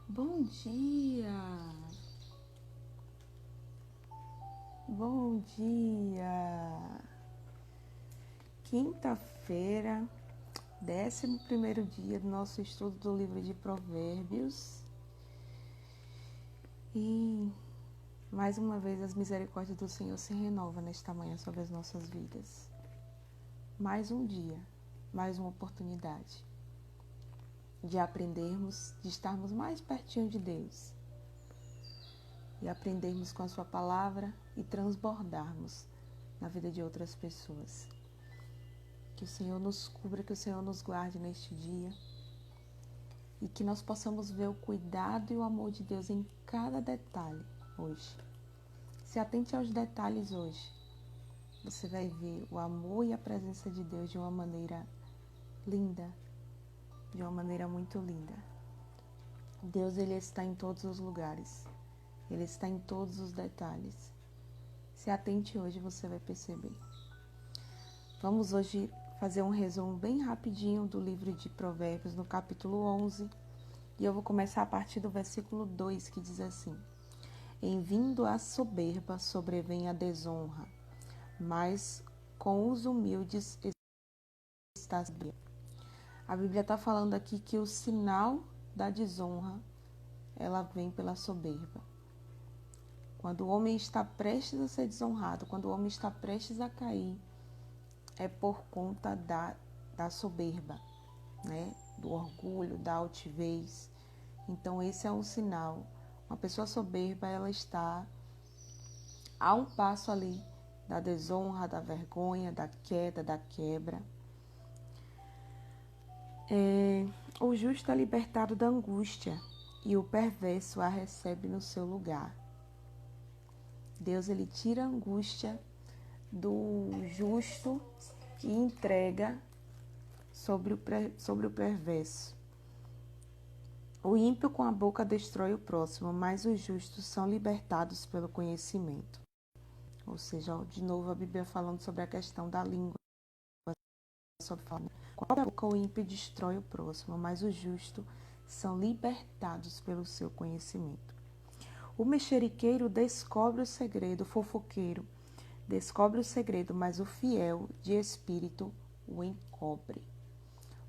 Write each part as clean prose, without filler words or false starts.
Bom dia! Bom dia! Quinta-feira, 11º dia do nosso estudo do livro de Provérbios. E mais uma vez as misericórdias do Senhor se renovam nesta manhã sobre as nossas vidas. Mais um dia, mais uma oportunidade de aprendermos, de estarmos mais pertinho de Deus. E aprendermos com a sua palavra e transbordarmos na vida de outras pessoas. Que o Senhor nos cubra, que o Senhor nos guarde neste dia e que nós possamos ver o cuidado e o amor de Deus em cada detalhe hoje. Se atente aos detalhes hoje. Você vai ver o amor e a presença de Deus de uma maneira linda, de uma maneira muito linda. Deus, Ele está em todos os lugares. Ele está em todos os detalhes. Se atente hoje, você vai perceber. Vamos hoje fazer um resumo bem rapidinho do livro de Provérbios, no capítulo 11. E eu vou começar a partir do versículo 2, que diz assim: Em vindo a soberba sobrevém a desonra, mas com os humildes está a sabedoria. A Bíblia está falando aqui que o sinal da desonra, ela vem pela soberba. Quando o homem está prestes a ser desonrado, quando o homem está prestes a cair, é por conta da soberba, né? Do orgulho, da altivez. Então esse é um sinal. Uma pessoa soberba, ela está a um passo ali da desonra, da vergonha, da queda, da quebra. O justo é libertado da angústia e o perverso a recebe no seu lugar. Deus, ele tira a angústia do justo e entrega sobre o perverso. O ímpio com a boca destrói o próximo, mas os justos são libertados pelo conhecimento. Ou seja, de novo a Bíblia falando sobre a questão da língua. Sobre falar, com a boca o ímpio destrói o próximo, mas os justos são libertados pelo seu conhecimento. O mexeriqueiro descobre o segredo, o fofoqueiro descobre o segredo, mas o fiel de espírito o encobre.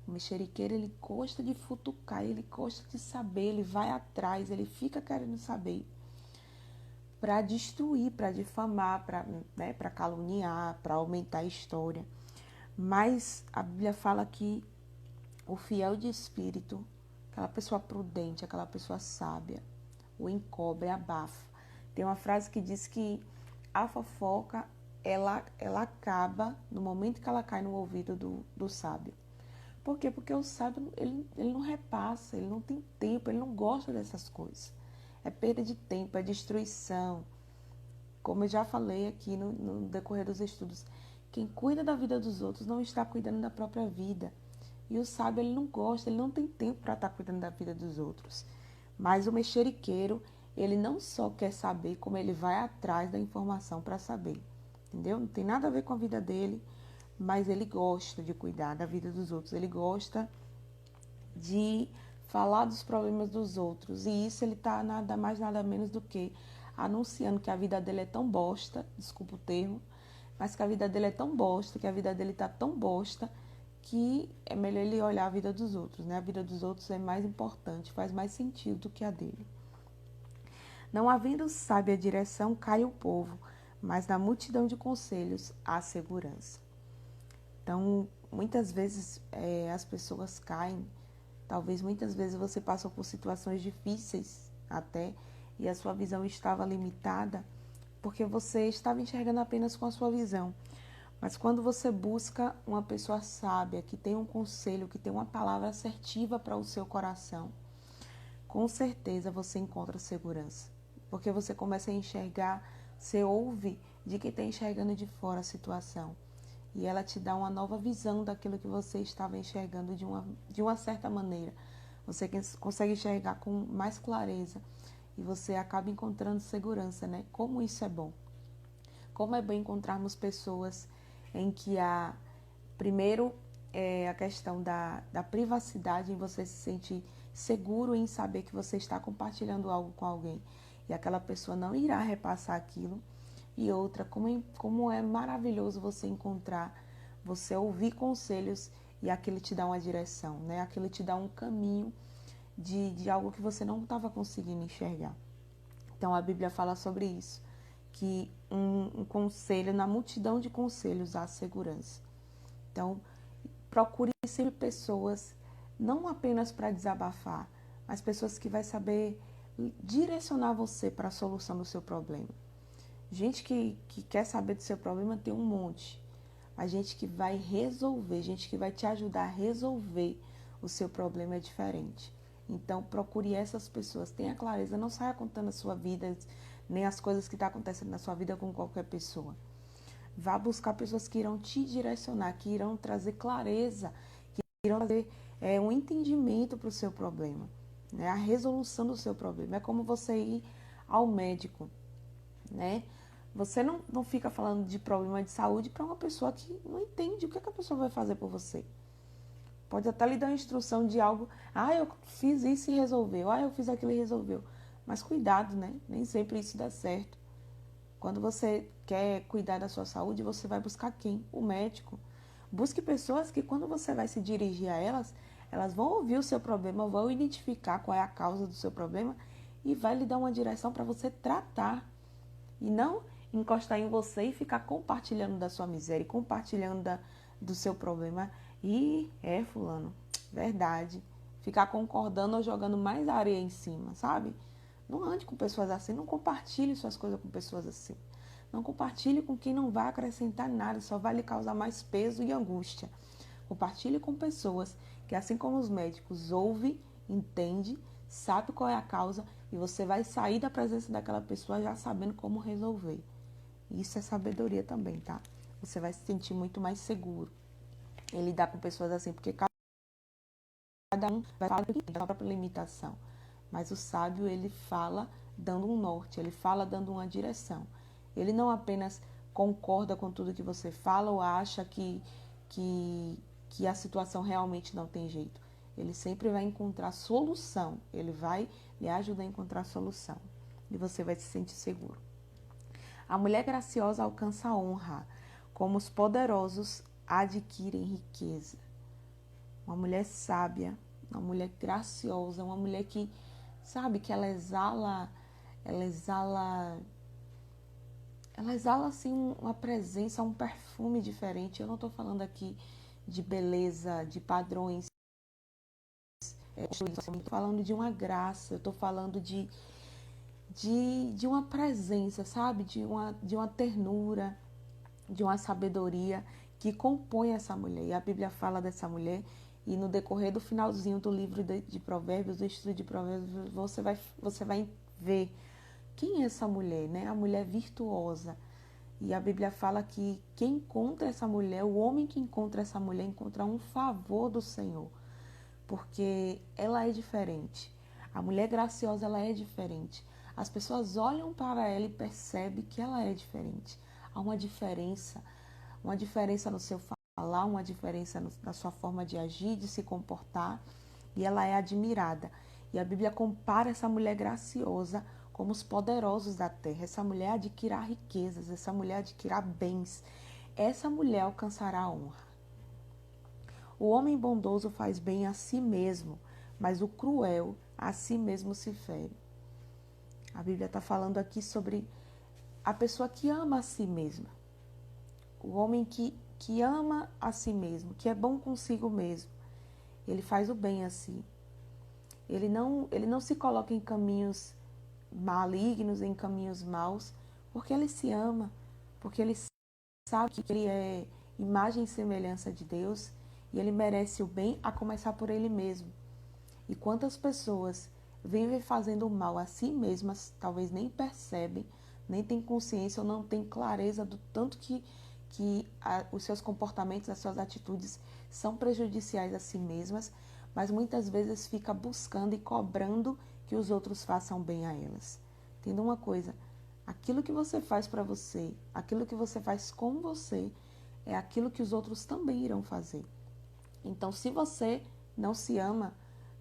O mexeriqueiro, ele gosta de futucar, ele gosta de saber, ele vai atrás, ele fica querendo saber para destruir, para difamar, para caluniar, para aumentar a história. Mas a Bíblia fala que o fiel de espírito, aquela pessoa prudente, aquela pessoa sábia, o encobre, abafa. Tem uma frase que diz que a fofoca, ela acaba no momento que ela cai no ouvido do sábio. Por quê? Porque o sábio, ele não repassa, ele não tem tempo, ele não gosta dessas coisas. É perda de tempo, é destruição. Como eu já falei aqui no decorrer dos estudos, quem cuida da vida dos outros não está cuidando da própria vida. E o sábio, ele não gosta, ele não tem tempo para estar cuidando da vida dos outros. Mas o mexeriqueiro, ele não só quer saber, como ele vai atrás da informação para saber. Entendeu? Não tem nada a ver com a vida dele, mas ele gosta de cuidar da vida dos outros. Ele gosta de falar dos problemas dos outros. E isso ele está nada mais, nada menos do que anunciando que a vida dele é tão bosta, desculpa o termo, mas que a vida dele é tão bosta, que a vida dele está tão bosta, que é melhor ele olhar a vida dos outros, né? A vida dos outros é mais importante, faz mais sentido do que a dele. Não havendo sábia direção, cai o povo, mas na multidão de conselhos há segurança. Então, muitas vezes as pessoas caem, talvez muitas vezes você passou por situações difíceis até, e a sua visão estava limitada, porque você estava enxergando apenas com a sua visão. Mas quando você busca uma pessoa sábia, que tem um conselho, que tem uma palavra assertiva para o seu coração, com certeza você encontra segurança. Porque você começa a enxergar, você ouve de quem está enxergando de fora a situação. E ela te dá uma nova visão daquilo que você estava enxergando de uma certa maneira. Você consegue enxergar com mais clareza e você acaba encontrando segurança, né? Como isso é bom. Como é bom encontrarmos pessoas em que primeiro, a questão da privacidade, em você se sentir seguro em saber que você está compartilhando algo com alguém e aquela pessoa não irá repassar aquilo. E outra, como é maravilhoso você encontrar, você ouvir conselhos e aquele te dá uma direção, né? Aquele te dá um caminho de algo que você não estava conseguindo enxergar. Então a Bíblia fala sobre isso, que um conselho, na multidão de conselhos há segurança. Então procure sempre pessoas, não apenas para desabafar, mas pessoas que vai saber direcionar você para a solução do seu problema. Gente que quer saber do seu problema tem um monte. A gente que vai resolver, gente que vai te ajudar a resolver o seu problema é diferente. Então, procure essas pessoas, tenha clareza, não saia contando a sua vida, nem as coisas que estão acontecendo na sua vida com qualquer pessoa. Vá buscar pessoas que irão te direcionar, que irão trazer clareza, que irão trazer um entendimento para o seu problema, né? A resolução do seu problema. É como você ir ao médico, né? Você não fica falando de problema de saúde para uma pessoa que não entende o que a pessoa vai fazer por você. Pode até lhe dar uma instrução de algo, eu fiz isso e resolveu, eu fiz aquilo e resolveu. Mas cuidado, né? Nem sempre isso dá certo. Quando você quer cuidar da sua saúde, você vai buscar quem? O médico. Busque pessoas que quando você vai se dirigir a elas, elas vão ouvir o seu problema, vão identificar qual é a causa do seu problema e vai lhe dar uma direção para você tratar. E não encostar em você e ficar compartilhando da sua miséria, compartilhando do seu problema. E fulano, verdade. Ficar concordando ou jogando mais areia em cima, sabe? Não ande com pessoas assim, não compartilhe suas coisas com pessoas assim. Não compartilhe com quem não vai acrescentar nada, só vai lhe causar mais peso e angústia. Compartilhe com pessoas que, assim como os médicos, ouve, entende, sabe qual é a causa e você vai sair da presença daquela pessoa já sabendo como resolver. Isso é sabedoria também, tá? Você vai se sentir muito mais seguro em lidar com pessoas assim, porque cada um vai falar da própria limitação. Mas o sábio, ele fala dando um norte, ele fala dando uma direção. Ele não apenas concorda com tudo que você fala ou acha que a situação realmente não tem jeito. Ele sempre vai encontrar solução, ele vai lhe ajudar a encontrar solução. E você vai se sentir seguro. A mulher graciosa alcança a honra, como os poderosos adquirem riqueza. Uma mulher sábia, uma mulher graciosa, uma mulher que sabe que ela exala assim uma presença, um perfume diferente. Eu não estou falando aqui de beleza, de padrões, estou falando de uma graça, eu estou falando de uma presença, sabe? De uma ternura, de uma sabedoria que compõe essa mulher. E a Bíblia fala dessa mulher e no decorrer do finalzinho do livro de Provérbios, do estudo de Provérbios, você vai ver quem é essa mulher, né? A mulher virtuosa. E a Bíblia fala que quem encontra essa mulher, o homem que encontra essa mulher, encontra um favor do Senhor. Porque ela é diferente. A mulher graciosa, ela é diferente. As pessoas olham para ela e percebem que ela é diferente. Há uma diferença no seu falar, uma diferença na sua forma de agir, de se comportar. E ela é admirada. E a Bíblia compara essa mulher graciosa como os poderosos da terra. Essa mulher adquirirá riquezas, essa mulher adquirirá bens. Essa mulher alcançará a honra. O homem bondoso faz bem a si mesmo, mas o cruel a si mesmo se fere. A Bíblia está falando aqui sobre a pessoa que ama a si mesma. O homem que ama a si mesmo, que é bom consigo mesmo. Ele faz o bem a si. Ele não se coloca em caminhos malignos, em caminhos maus, porque ele se ama, porque ele sabe que ele é imagem e semelhança de Deus e ele merece o bem, a começar por ele mesmo. E quantas pessoas vivem fazendo o mal a si mesmas, talvez nem percebem, nem têm consciência ou não têm clareza do tanto que os seus comportamentos, as suas atitudes são prejudiciais a si mesmas, mas muitas vezes fica buscando e cobrando que os outros façam bem a elas. Entenda uma coisa, aquilo que você faz para você, aquilo que você faz com você, é aquilo que os outros também irão fazer. Então, se você não se ama,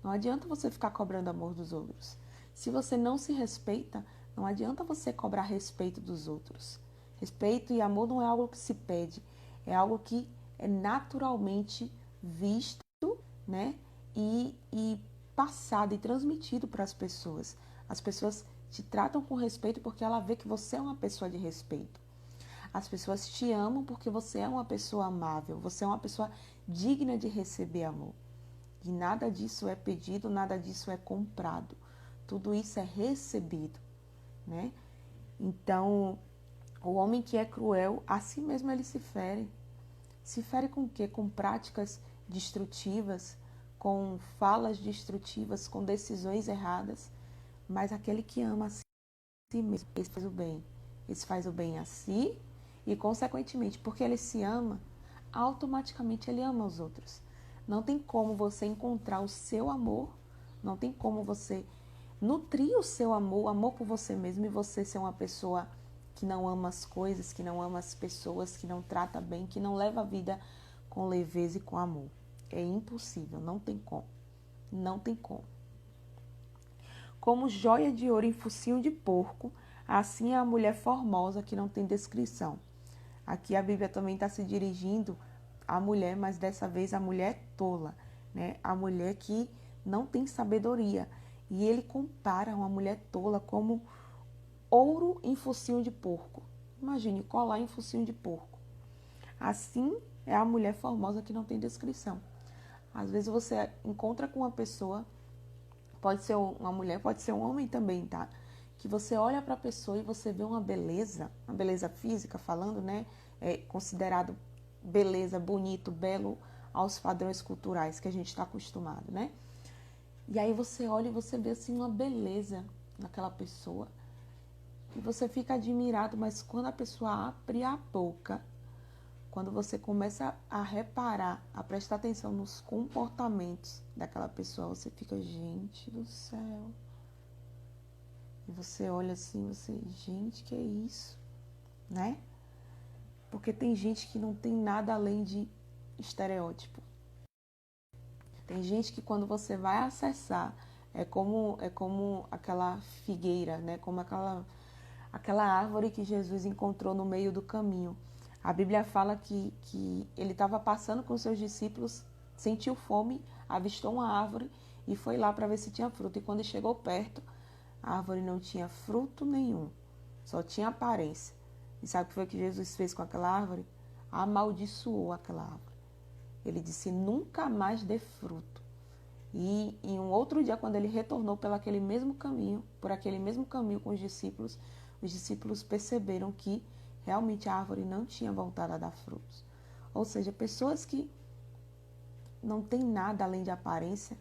Não adianta você ficar cobrando amor dos outros. Se você não se respeita, não adianta você cobrar respeito dos outros. Respeito e amor não é algo que se pede, é algo que é naturalmente visto, né? E passado e transmitido para as pessoas. As pessoas te tratam com respeito porque ela vê que você é uma pessoa de respeito. As pessoas te amam porque você é uma pessoa amável, você é uma pessoa digna de receber amor. E nada disso é pedido, nada disso é comprado. Tudo isso é recebido, né? Então, o homem que é cruel, a si mesmo ele se fere. Se fere com o quê? Com práticas destrutivas, com falas destrutivas, com decisões erradas. Mas aquele que ama a si mesmo, esse faz o bem. Esse faz o bem a si e, consequentemente, porque ele se ama, automaticamente ele ama os outros. Não tem como você encontrar o seu amor, não tem como você nutrir o seu amor, o amor por você mesmo e você ser uma pessoa que não ama as coisas, que não ama as pessoas, que não trata bem, que não leva a vida com leveza e com amor. É impossível, não tem como. Não tem como. Como joia de ouro em focinho de porco, assim é a mulher formosa que não tem descrição. Aqui a Bíblia também está se dirigindo à mulher, mas dessa vez a mulher tola, né? A mulher que não tem sabedoria. E ele compara uma mulher tola como ouro em focinho de porco. Imagine, colar em focinho de porco. Assim é a mulher formosa que não tem descrição. Às vezes você encontra com uma pessoa, pode ser uma mulher, pode ser um homem também, tá? Que você olha para a pessoa e você vê uma beleza física falando, né? É considerado beleza, bonito, belo aos padrões culturais que a gente está acostumado, né? E aí você olha e você vê assim uma beleza naquela pessoa. E você fica admirado, mas quando a pessoa abre a boca, quando você começa a reparar, a prestar atenção nos comportamentos daquela pessoa, você fica, gente do céu. E você olha assim, você, gente, que é isso? Né? Porque tem gente que não tem nada além de estereótipo. Tem gente que quando você vai acessar, é como aquela figueira, né? Como aquela árvore que Jesus encontrou no meio do caminho. A Bíblia fala que ele estava passando com seus discípulos, sentiu fome, avistou uma árvore e foi lá para ver se tinha fruto. E quando chegou perto, a árvore não tinha fruto nenhum, só tinha aparência. E sabe o que foi que Jesus fez com aquela árvore? Amaldiçoou aquela árvore. Ele disse, nunca mais dê fruto. E em um outro dia, quando ele retornou por aquele mesmo caminho com os discípulos perceberam que realmente a árvore não tinha voltado a dar frutos. Ou seja, pessoas que não têm nada além de aparência,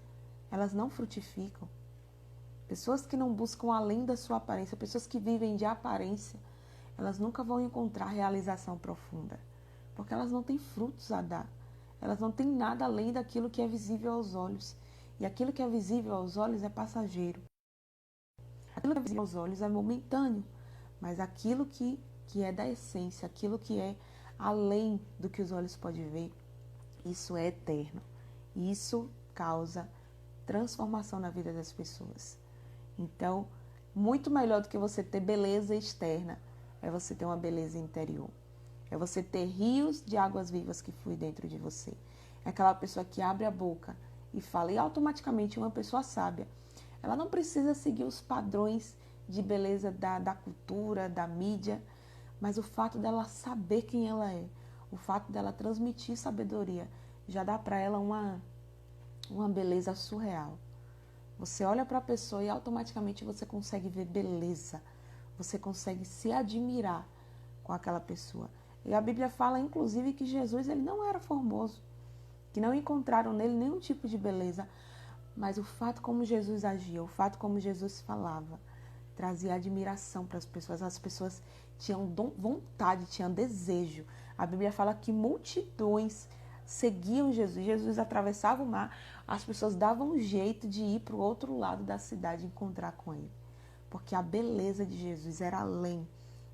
elas não frutificam. Pessoas que não buscam além da sua aparência, pessoas que vivem de aparência, elas nunca vão encontrar realização profunda, porque elas não têm frutos a dar. Elas não têm nada além daquilo que é visível aos olhos. E aquilo que é visível aos olhos é passageiro. Aquilo que é visível aos olhos é momentâneo. Mas aquilo que é da essência, aquilo que é além do que os olhos podem ver, isso é eterno. E isso causa transformação na vida das pessoas. Então, muito melhor do que você ter beleza externa, é você ter uma beleza interior. É você ter rios de águas vivas que fluem dentro de você. É aquela pessoa que abre a boca e fala, e automaticamente uma pessoa sábia. Ela não precisa seguir os padrões de beleza da cultura, da mídia, mas o fato dela saber quem ela é, o fato dela transmitir sabedoria, já dá para ela uma beleza surreal. Você olha para a pessoa e automaticamente você consegue ver beleza, você consegue se admirar com aquela pessoa. E a Bíblia fala, inclusive, que Jesus ele não era formoso, que não encontraram nele nenhum tipo de beleza, mas o fato como Jesus agia, o fato como Jesus falava, trazia admiração para as pessoas tinham vontade, tinham desejo. A Bíblia fala que multidões seguiam Jesus, Jesus atravessava o mar, as pessoas davam um jeito de ir para o outro lado da cidade e encontrar com ele, porque a beleza de Jesus era além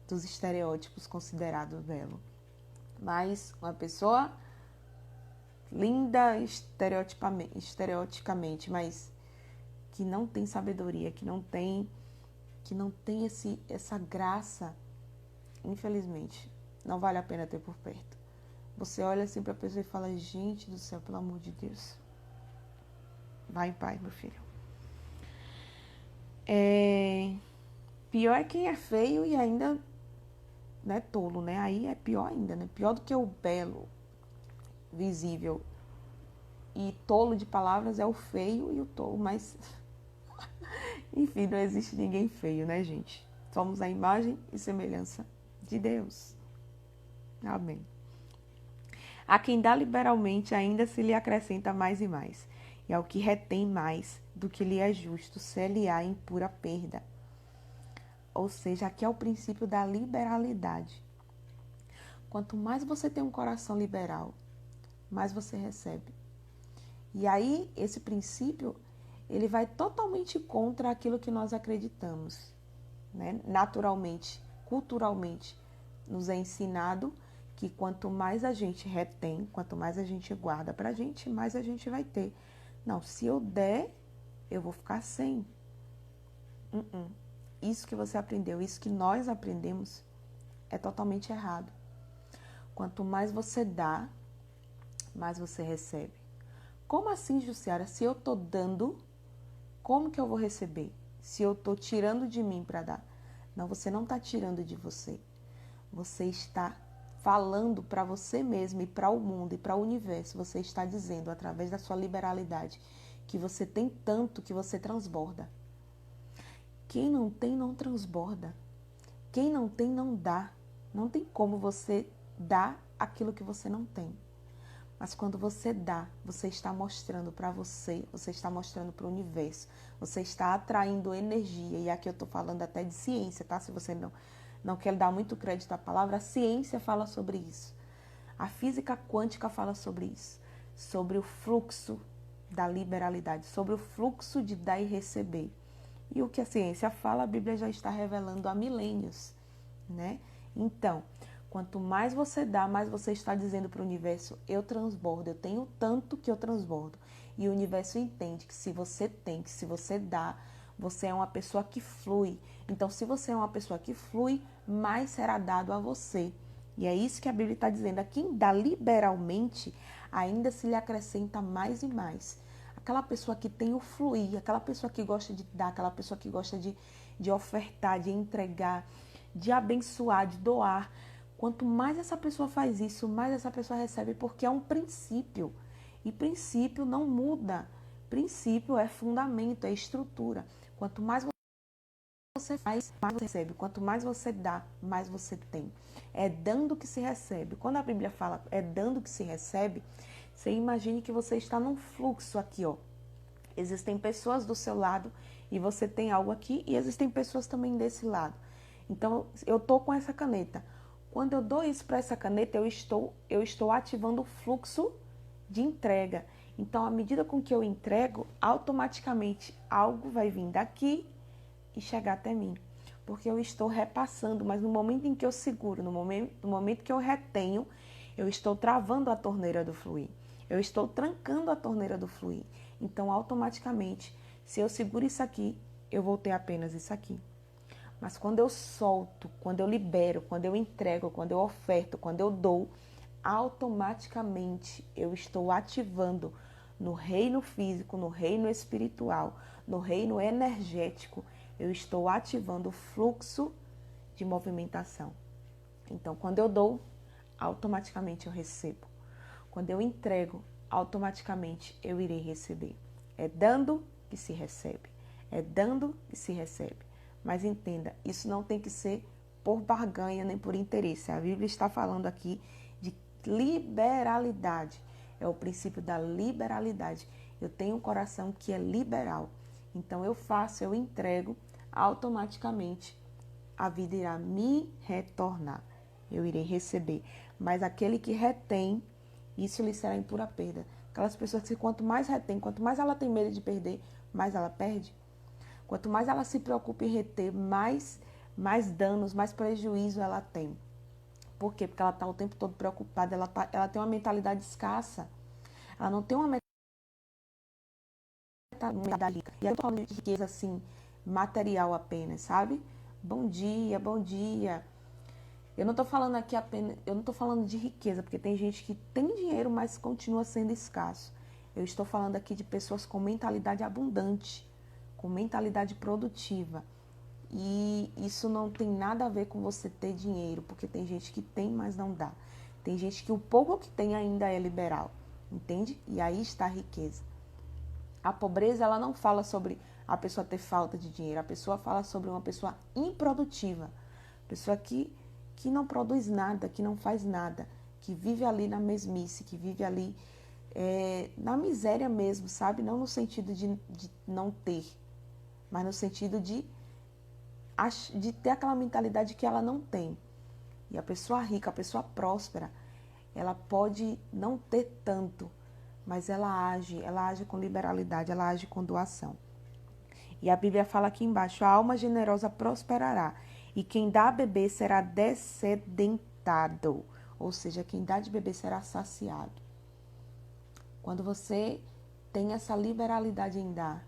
dos estereótipos considerados belo. Mas uma pessoa linda estereotipamente, mas que não tem sabedoria, que não tem essa graça, infelizmente, não vale a pena ter por perto. Você olha assim para a pessoa e fala, gente do céu, pelo amor de Deus. Vai em paz, meu filho. Pior é quem é feio e ainda não é tolo, né? Aí é pior ainda, né? Pior do que o belo, visível e tolo de palavras é o feio e o tolo, mas enfim, não existe ninguém feio, né, gente? Somos a imagem e semelhança de Deus. Amém. A quem dá liberalmente ainda se lhe acrescenta mais e mais, e ao que retém mais do que lhe é justo, se-lhe-á em pura perda. Ou seja, aqui é o princípio da liberalidade. Quanto mais você tem um coração liberal, mais você recebe. E aí, esse princípio, ele vai totalmente contra aquilo que nós acreditamos, né? Naturalmente, culturalmente, nos é ensinado que quanto mais a gente retém, quanto mais a gente guarda pra gente, mais a gente vai ter. Não, se eu der, eu vou ficar sem. Isso que você aprendeu, isso que nós aprendemos, é totalmente errado. Quanto mais você dá, mais você recebe. Como assim, Jussiara? Se eu tô dando, como que eu vou receber? Se eu tô tirando de mim para dar? Não, você não está tirando de você. Você está falando para você mesmo e para o mundo e para o universo. Você está dizendo, através da sua liberalidade, que você tem tanto que você transborda. Quem não tem, não transborda. Quem não tem, não dá. Não tem como você dar aquilo que você não tem. Mas quando você dá, você está mostrando para você está mostrando para o universo, você está atraindo energia. E aqui eu estou falando até de ciência, tá? Se você não quer dar muito crédito à palavra, a ciência fala sobre isso. A física quântica fala sobre isso. Sobre o fluxo da liberalidade, sobre o fluxo de dar e receber. E o que a ciência fala, a Bíblia já está revelando há milênios, né? Então, quanto mais você dá, mais você está dizendo para o universo, eu transbordo, eu tenho tanto que eu transbordo. E o universo entende que se você tem, que se você dá, você é uma pessoa que flui. Então, se você é uma pessoa que flui, mais será dado a você. E é isso que a Bíblia está dizendo. A quem dá liberalmente, ainda se lhe acrescenta mais e mais. Aquela pessoa que tem o fluir, aquela pessoa que gosta de dar, aquela pessoa que gosta de ofertar, de entregar, de abençoar, de doar. Quanto mais essa pessoa faz isso, mais essa pessoa recebe, porque é um princípio. E princípio não muda. Princípio é fundamento, é estrutura. Quanto mais você faz, mais você recebe. Quanto mais você dá, mais você tem. É dando que se recebe. Quando a Bíblia fala é dando que se recebe, você imagine que você está num fluxo aqui, ó. Existem pessoas do seu lado e você tem algo aqui e existem pessoas também desse lado. Então, eu tô com essa caneta. Quando eu dou isso para essa caneta, eu estou ativando o fluxo de entrega. Então, à medida com que eu entrego, automaticamente algo vai vir daqui e chegar até mim. Porque eu estou repassando, mas no momento em que eu seguro, no momento que eu retenho, eu estou travando a torneira do fluir. Eu estou trancando a torneira do fluir. Então, automaticamente, se eu seguro isso aqui, eu vou ter apenas isso aqui. Mas quando eu solto, quando eu libero, quando eu entrego, quando eu oferto, quando eu dou, automaticamente eu estou ativando no reino físico, no reino espiritual, no reino energético, eu estou ativando o fluxo de movimentação. Então, quando eu dou, automaticamente eu recebo. Quando eu entrego, automaticamente eu irei receber. É dando que se recebe. É dando que se recebe. Mas entenda, isso não tem que ser por barganha nem por interesse. A Bíblia está falando aqui de liberalidade. É o princípio da liberalidade. Eu tenho um coração que é liberal. Então eu faço, eu entrego, automaticamente a vida irá me retornar. Eu irei receber. Mas aquele que retém, isso lhe será em pura perda. Aquelas pessoas que quanto mais retém, quanto mais ela tem medo de perder, mais ela perde. Quanto mais ela se preocupa em reter, mais danos, mais prejuízo ela tem. Por quê? Porque ela está o tempo todo preocupada, ela tem uma mentalidade escassa. Ela não tem uma estar no meio da rica. E eu não tô falando de riqueza, assim, material apenas, sabe? Bom dia, bom dia. Eu não tô falando aqui apenas, eu não tô falando de riqueza, porque tem gente que tem dinheiro, mas continua sendo escasso. Eu estou falando aqui de pessoas com mentalidade abundante, com mentalidade produtiva. E isso não tem nada a ver com você ter dinheiro, porque tem gente que tem, mas não dá. Tem gente que o pouco que tem ainda é liberal, entende? E aí está a riqueza. A pobreza, ela não fala sobre a pessoa ter falta de dinheiro, a pessoa fala sobre uma pessoa improdutiva, pessoa que não produz nada, que não faz nada, que vive ali na mesmice, que vive ali na miséria mesmo, sabe? Não no sentido de não ter, mas no sentido de ter aquela mentalidade que ela não tem. E a pessoa rica, a pessoa próspera, ela pode não ter tanto, mas ela age com liberalidade, ela age com doação. E a Bíblia fala aqui embaixo, a alma generosa prosperará, e quem dá a beber será descedentado, ou seja, quem dá de beber será saciado. Quando você tem essa liberalidade em dar,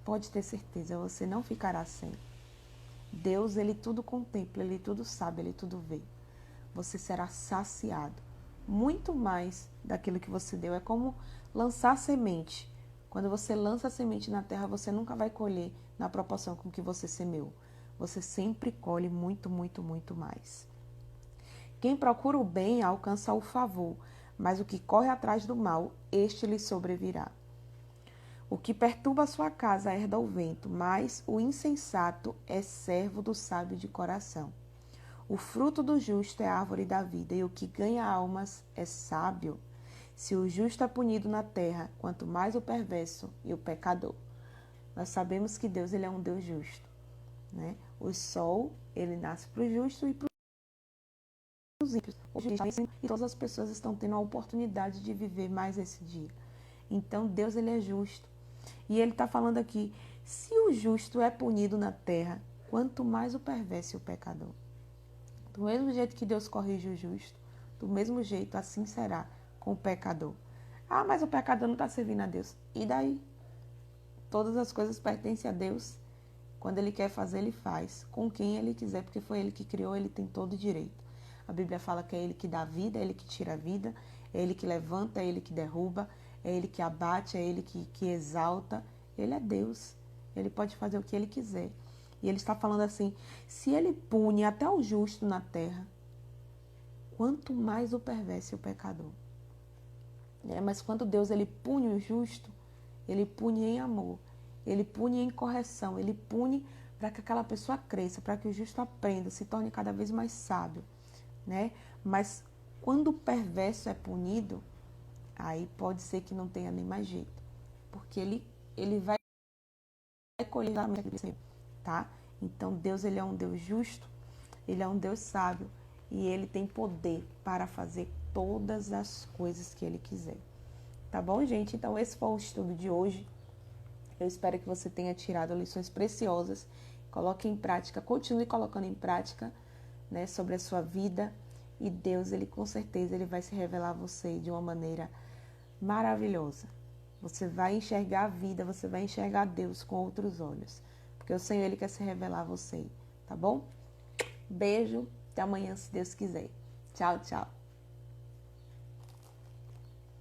pode ter certeza, você não ficará sem. Deus, ele tudo contempla, ele tudo sabe, ele tudo vê. Você será saciado. Muito mais daquilo que você deu. É como lançar semente. Quando você lança a semente na terra, você nunca vai colher na proporção com que você semeou. Você sempre colhe muito, muito, muito mais. Quem procura o bem alcança o favor, mas o que corre atrás do mal, este lhe sobrevirá. O que perturba a sua casa herda o vento, mas o insensato é servo do sábio de coração. O fruto do justo é a árvore da vida, e o que ganha almas é sábio. Se o justo é punido na terra, quanto mais o perverso e o pecador. Nós sabemos que Deus, ele é um Deus justo, né? O sol, ele nasce para o justo e para os ímpios. E todas as pessoas estão tendo a oportunidade de viver mais esse dia. Então, Deus, ele é justo. E ele está falando aqui, se o justo é punido na terra, quanto mais o perverso e o pecador. Do mesmo jeito que Deus corrige o justo, do mesmo jeito assim será com o pecador. Ah, mas o pecador não está servindo a Deus. E daí? Todas as coisas pertencem a Deus. Quando ele quer fazer, ele faz. Com quem ele quiser, porque foi ele que criou, ele tem todo o direito. A Bíblia fala que é ele que dá vida, é ele que tira a vida, é ele que levanta, é ele que derruba, é ele que abate, é ele que exalta. Ele é Deus. Ele pode fazer o que ele quiser. E ele está falando assim, se ele pune até o justo na terra, quanto mais o perverso e o pecador. Mas quando Deus ele pune o justo, ele pune em amor, ele pune em correção, ele pune para que aquela pessoa cresça, para que o justo aprenda, se torne cada vez mais sábio, né? Mas quando o perverso é punido, aí pode ser que não tenha nem mais jeito, porque ele vai colher, tá? Então Deus, ele é um Deus justo, ele é um Deus sábio e ele tem poder para fazer todas as coisas que ele quiser. Tá bom, gente? Então esse foi o estudo de hoje. Eu espero que você tenha tirado lições preciosas. Coloque em prática, continue colocando em prática, né, sobre a sua vida. E Deus, ele com certeza, ele vai se revelar a você de uma maneira maravilhosa. Você vai enxergar a vida, você vai enxergar Deus com outros olhos. Porque o Senhor, ele quer se revelar a você, tá bom? Beijo, até amanhã, se Deus quiser. Tchau, tchau.